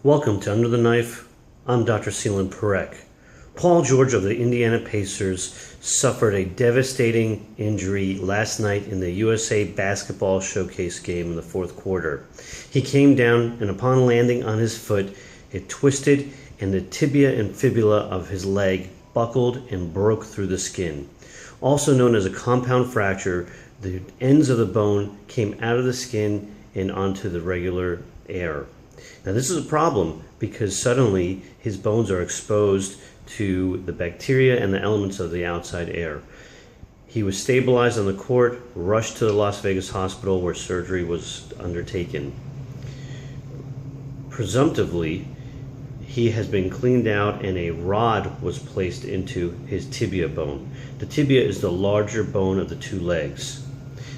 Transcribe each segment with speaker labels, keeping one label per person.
Speaker 1: Welcome to Under the Knife. I'm Dr. Selene Parekh. Paul George of the Indiana Pacers suffered a devastating injury last night in the USA Basketball Showcase game in the fourth quarter. He came down, and upon landing on his foot, it twisted and the tibia and fibula of his leg buckled and broke through the skin. Also known as a compound fracture, the ends of the bone came out of the skin and onto the regular air. Now this is a problem because suddenly his bones are exposed to the bacteria and the elements of the outside air. He was stabilized on the court, rushed to the Las Vegas hospital where surgery was undertaken. Presumptively, he has been cleaned out and a rod was placed into his tibia bone. The tibia is the larger bone of the two legs.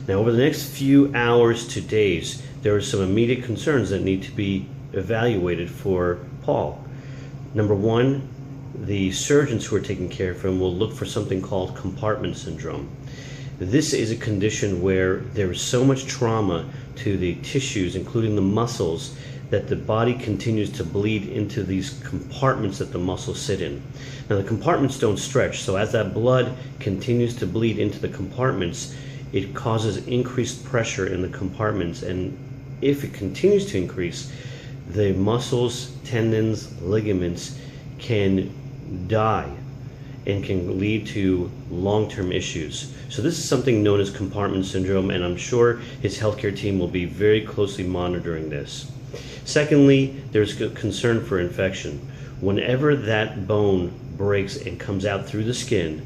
Speaker 1: Now over the next few hours to days, there are some immediate concerns that need to be evaluated for Paul. Number one, the surgeons who are taking care of him will look for something called compartment syndrome. This is a condition where there is so much trauma to the tissues, including the muscles, that the body continues to bleed into these compartments that the muscles sit in. Now the compartments don't stretch, so as that blood continues to bleed into the compartments, it causes increased pressure in the compartments, and if it continues to increase, the muscles, tendons, ligaments can die and can lead to long-term issues. So this is something known as compartment syndrome, and I'm sure his healthcare team will be very closely monitoring this. Secondly, there's concern for infection. Whenever that bone breaks and comes out through the skin,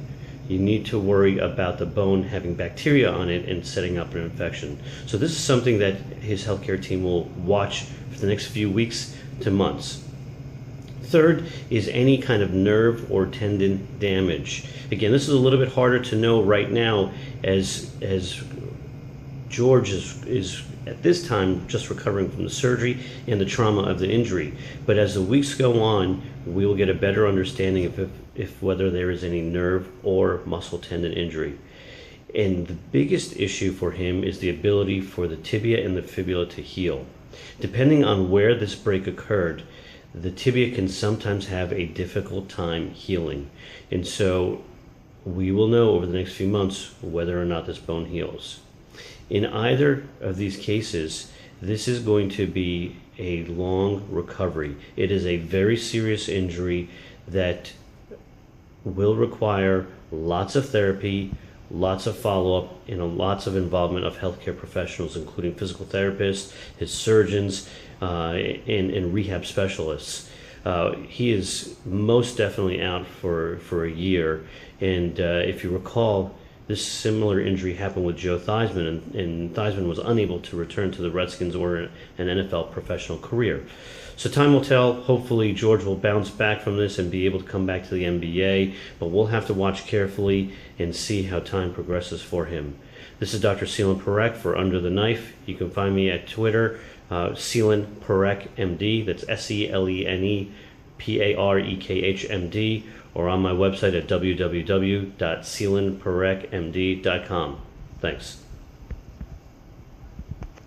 Speaker 1: you need to worry about the bone having bacteria on it and setting up an infection. So this is something that his healthcare team will watch for the next few weeks to months. Third is any kind of nerve or tendon damage. Again, this is a little bit harder to know right now as George is at this time just recovering from the surgery and the trauma of the injury. But as the weeks go on, we will get a better understanding of if whether there is any nerve or muscle tendon injury. And the biggest issue for him is the ability for the tibia and the fibula to heal. Depending on where this break occurred, the tibia can sometimes have a difficult time healing. And so we will know over the next few months whether or not this bone heals. In either of these cases, this is going to be a long recovery. It is a very serious injury that will require lots of therapy, lots of follow-up, and lots of involvement of healthcare professionals, including physical therapists, his surgeons, and rehab specialists. He is most definitely out for a year, and if you recall, this similar injury happened with Joe Theismann, and Theismann was unable to return to the Redskins or an NFL professional career. So time will tell. Hopefully George will bounce back from this and be able to come back to the NBA, but we'll have to watch carefully and see how time progresses for him. This is Dr. Selene Parekh for Under the Knife. You can find me at Twitter, Selene Parekh MD, that's SELENE PAREKH MD, or on my website at www.seleneparekhmd.com. Thanks.